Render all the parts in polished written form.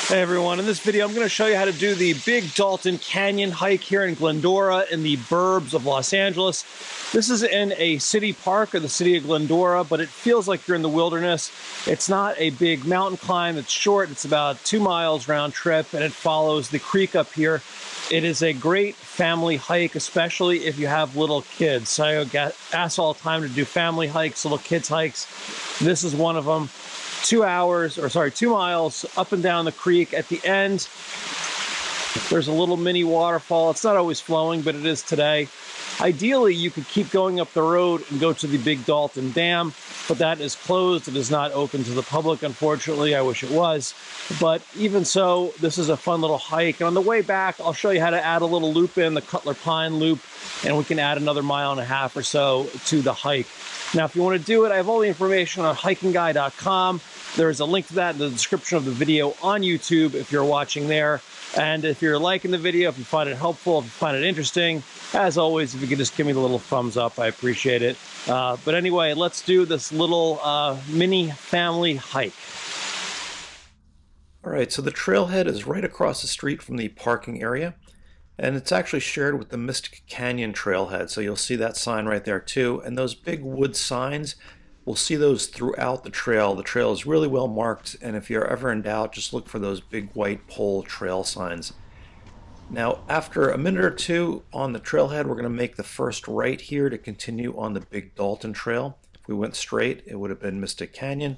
Hey everyone, in this video I'm going to show you how to do the big Dalton Canyon hike here in Glendora in the burbs of Los Angeles. This is in a city park of the city of Glendora, but it feels like you're in the wilderness. It's not a big mountain climb, it's short, it's about 2 miles round trip, and it follows the creek up here. It is a great family hike, especially if you have little kids. I get asked all the time to do family hikes, little kids hikes. This is one of them. 2 miles up and down the creek. At the end, there's a little mini waterfall. It's not always flowing, but it is today. Ideally, you could keep going up the road and go to the Big Dalton Dam, but that is closed. It is not open to the public, unfortunately. I wish it was. But even so, this is a fun little hike. And on the way back, I'll show you how to add a little loop in, the Coulter Pine loop, and we can add another 1.5 miles or so to the hike. Now, if you want to do it, I have all the information on HikingGuy.com. There's a link to that in the description of the video on YouTube if you're watching there. And if you're liking the video, if you find it helpful, if you find it interesting, as always, if you could just give me the little thumbs up, I appreciate it. But anyway, let's do this little mini family hike. All right, so the trailhead is right across the street from the parking area, and it's actually shared with the Mt Canyon Trailhead. So you'll see that sign right there too. And those big wood signs, we'll see those throughout the trail. The trail is really well marked, and if you're ever in doubt, just look for those big white pole trail signs. Now, after a minute or two on the trailhead, we're going to make the first right here to continue on the Big Dalton Trail. If we went straight, it would have been Mystic Canyon.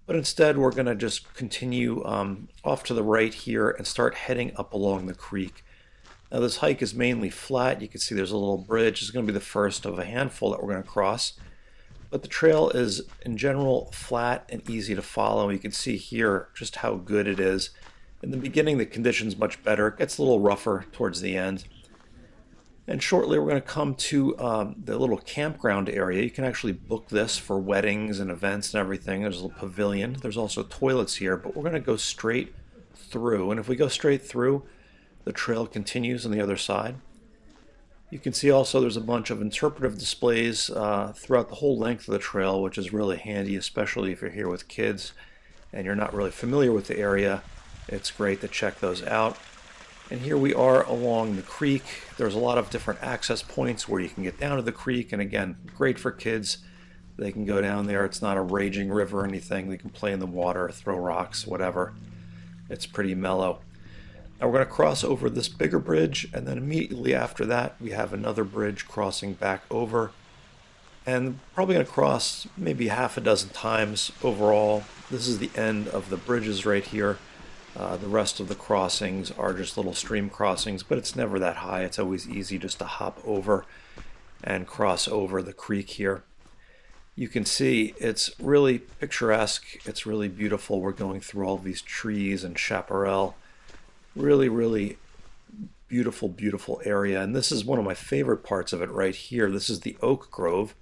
But instead, we're going to just continue off to the right here and start heading up along the creek. Now, this hike is mainly flat. You can see there's a little bridge. It's going to be the first of a handful that we're going to cross. But the trail is, in general, flat and easy to follow. You can see here just how good it is. In the beginning, the condition's much better. It gets a little rougher towards the end. And shortly, we're going to come to the little campground area. You can actually book this for weddings and events and everything. There's a little pavilion. There's also toilets here, but we're going to go straight through. And if we go straight through, the trail continues on the other side. You can see also there's a bunch of interpretive displays throughout the whole length of the trail, which is really handy, especially if you're here with kids and you're not really familiar with the area. It's great to check those out. And here we are along the creek. There's a lot of different access points where you can get down to the creek, and again, great for kids. They can go down there. It's not a raging river or anything. They can play in the water, throw rocks, whatever. It's pretty mellow. Now we're going to cross over this bigger bridge, and then immediately after that we have another bridge crossing back over, and probably going to cross maybe half a dozen times overall. This is the end of the bridges right here. The rest of the crossings are just little stream crossings, but it's never that high. It's always easy just to hop over and cross over the creek here. You can see it's really picturesque. It's really beautiful. We're going through all these trees and chaparral. Really beautiful, beautiful area. And this is one of my favorite parts of it right here. This is the oak grove.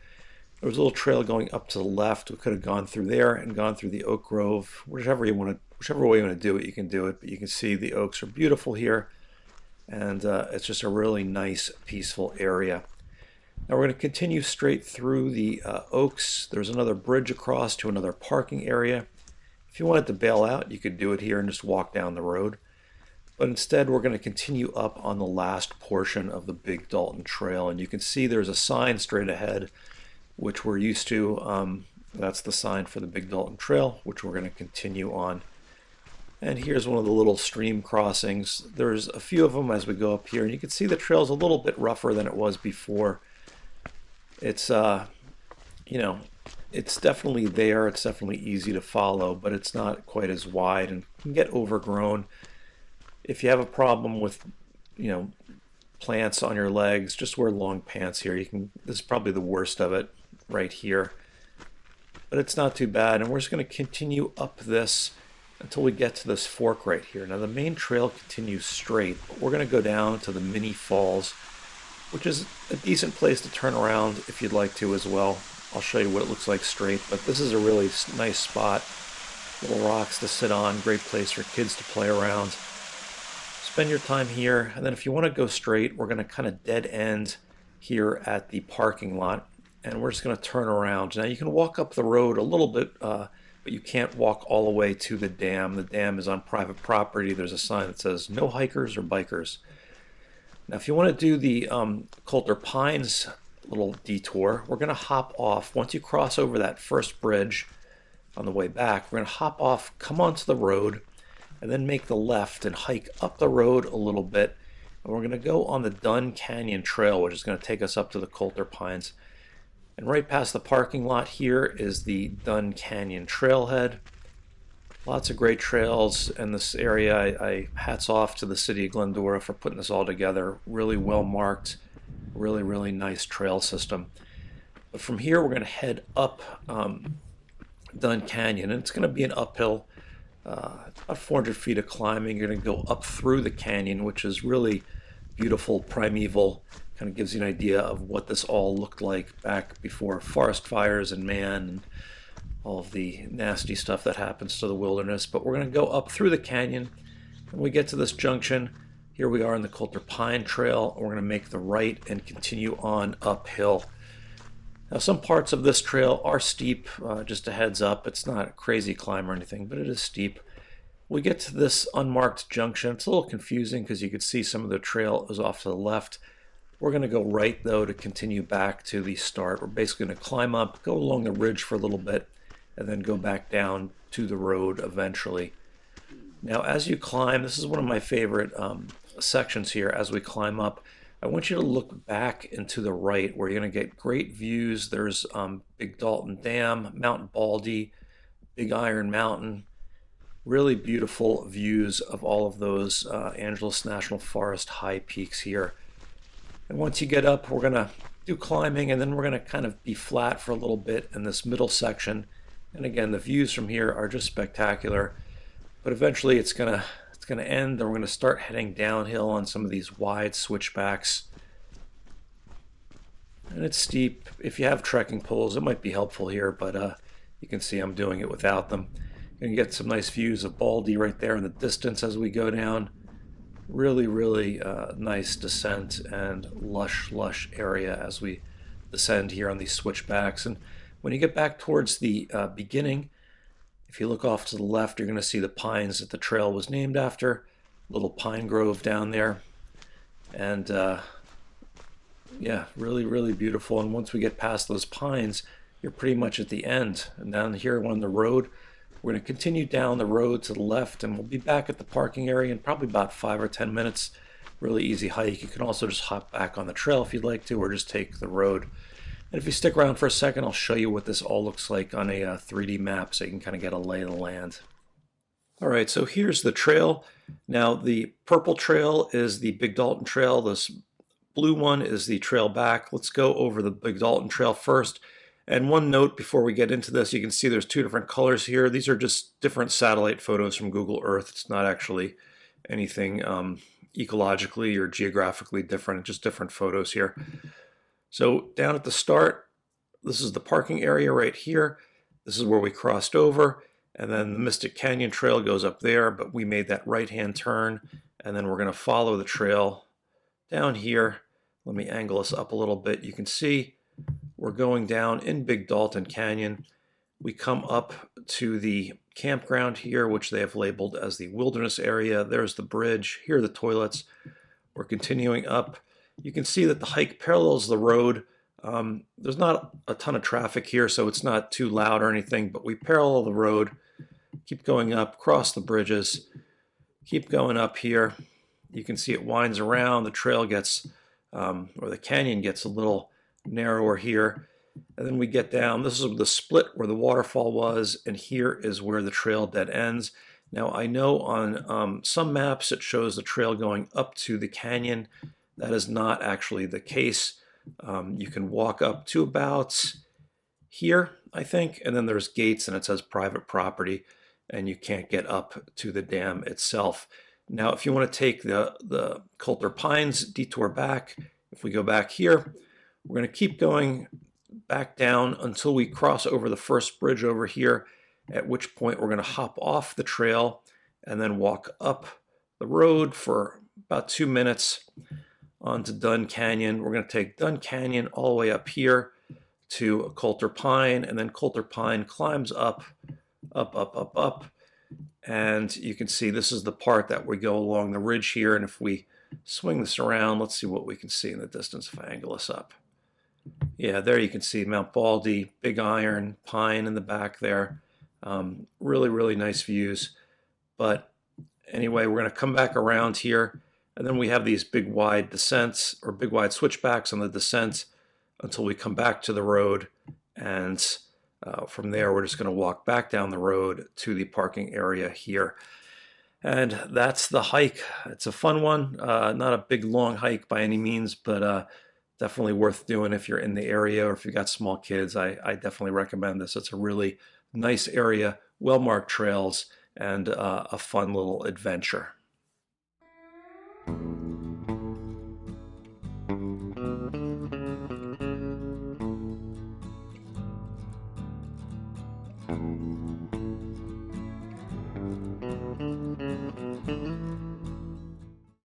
There was a little trail going up to the left. We could have gone through there and gone through the oak grove. Whichever way you want to do it, you can do it. But you can see the oaks are beautiful here, and it's just a really nice, peaceful area. Now we're going to continue straight through the oaks. There's another bridge across to another parking area. If you wanted to bail out, you could do it here and just walk down the road. But instead, we're going to continue up on the last portion of the Big Dalton Trail. And you can see there's a sign straight ahead, which we're used to. That's the sign for the Big Dalton Trail, which we're going to continue on. And here's one of the little stream crossings. There's a few of them as we go up here. And you can see the trail's a little bit rougher than it was before. It's, it's definitely there. It's definitely easy to follow, but it's not quite as wide and can get overgrown. If you have a problem with, plants on your legs, just wear long pants here. This is probably the worst of it right here. But it's not too bad, and we're just going to continue up this until we get to this fork right here. Now the main trail continues straight, but we're going to go down to the mini falls, which is a decent place to turn around if you'd like to as well. I'll show you what it looks like straight, but this is a really nice spot. Little rocks to sit on, great place for kids to play around. Spend your time here, and then if you want to go straight, we're going to kind of dead end here at the parking lot, and we're just going to turn around. Now you can walk up the road a little bit but you can't walk all the way to the dam. The dam is on private property. There's a sign that says no hikers or bikers. Now, if you want to do the Coulter Pines little detour, we're going to hop off. Once you cross over that first bridge on the way back, we're going to hop off, come onto the road, and then make the left and hike up the road a little bit. And we're going to go on the Dalton Canyon Trail, which is going to take us up to the Coulter Pines. And right past the parking lot here is the Dalton Canyon Trailhead. Lots of great trails in this area. I hats off to the city of Glendora for putting this all together. Really well marked, really nice trail system. But from here we're going to head up Dalton Canyon, and it's going to be an uphill, about 400 feet of climbing. You're going to go up through the canyon, which is really beautiful, primeval. Kind of gives you an idea of what this all looked like back before forest fires and man and all of the nasty stuff that happens to the wilderness. But we're going to go up through the canyon. When we get to this junction, here we are in the Coulter Pine Trail. We're going to make the right and continue on uphill. Now, some parts of this trail are steep, just a heads up. It's not a crazy climb or anything, but it is steep. We get to this unmarked junction. It's a little confusing because you could see some of the trail is off to the left. We're going to go right, though, to continue back to the start. We're basically going to climb up, go along the ridge for a little bit, and then go back down to the road eventually. Now, as you climb, this is one of my favorite sections here. As we climb up, I want you to look back and to the right, where you're going to get great views. There's Big Dalton Dam, Mt Baldy, Big Iron Mountain. Really beautiful views of all of those Angeles National Forest high peaks here. And once you get up, we're going to do climbing, and then we're going to kind of be flat for a little bit in this middle section. And again, the views from here are just spectacular. But eventually it's going to end, and we're going to start heading downhill on some of these wide switchbacks. And it's steep. If you have trekking poles, it might be helpful here, but you can see I'm doing it without them. You can get some nice views of Baldy right there in the distance as we go down. Really nice descent and lush area as we descend here on these switchbacks. And when you get back towards the beginning, if you look off to the left, you're going to see the pines that the trail was named after. Little pine grove down there. And yeah, really beautiful. And once we get past those pines, you're pretty much at the end. And down here on the road, we're going to continue down the road to the left, and we'll be back at the parking area in probably about 5 or 10 minutes. Really easy hike. You can also just hop back on the trail if you'd like to, or just take the road. And if you stick around for a second, I'll show you what this all looks like on a 3D map so you can kind of get a lay of the land. All right, so here's the trail. Now, the purple trail is the Big Dalton Trail. This blue one is the trail back. Let's go over the Big Dalton Trail first. And one note before we get into this, you can see there's two different colors here. These are just different satellite photos from Google Earth. It's not actually anything ecologically or geographically different, just different photos here. So down at the start, this is the parking area right here. This is where we crossed over, and then the Mystic Canyon Trail goes up there, but we made that right-hand turn, and then we're going to follow the trail down here. Let me angle this up a little bit. You can see we're going down in Big Dalton Canyon. We come up to the campground here, which they have labeled as the wilderness area. There's the bridge. Here are the toilets. We're continuing up. You can see that the hike parallels the road. There's not a ton of traffic here, so it's not too loud or anything, but we parallel the road, keep going up, cross the bridges, keep going up here. You can see it winds around. The trail gets, or the canyon gets a little narrower here. And then we get down. This is the split where the waterfall was, and here is where the trail dead ends. Now, I know on some maps it shows the trail going up to the canyon. That is not actually the case. You can walk up to about here, I think, and then there's gates and it says private property, and you can't get up to the dam itself. Now, if you want to take the Coulter Pines detour back, if we go back here, we're going to keep going back down until we cross over the first bridge over here, at which point we're going to hop off the trail and then walk up the road for about 2 minutes onto Dalton Canyon. We're going to take Dalton Canyon all the way up here to Coulter Pine, and then Coulter Pine climbs up up, up, up, up. And you can see this is the part that we go along the ridge here. And if we swing this around, let's see what we can see in the distance if I angle this up. Yeah, there you can see Mt Baldy, big iron, pine in the back there. Really, really nice views. But anyway, we're going to come back around here. And then we have these big wide descents or big wide switchbacks on the descents until we come back to the road. And from there, we're just going to walk back down the road to the parking area here. And that's the hike. It's a fun one. Not a big, long hike by any means, but definitely worth doing if you're in the area or if you've got small kids. I definitely recommend this. It's a really nice area, well-marked trails, and a fun little adventure.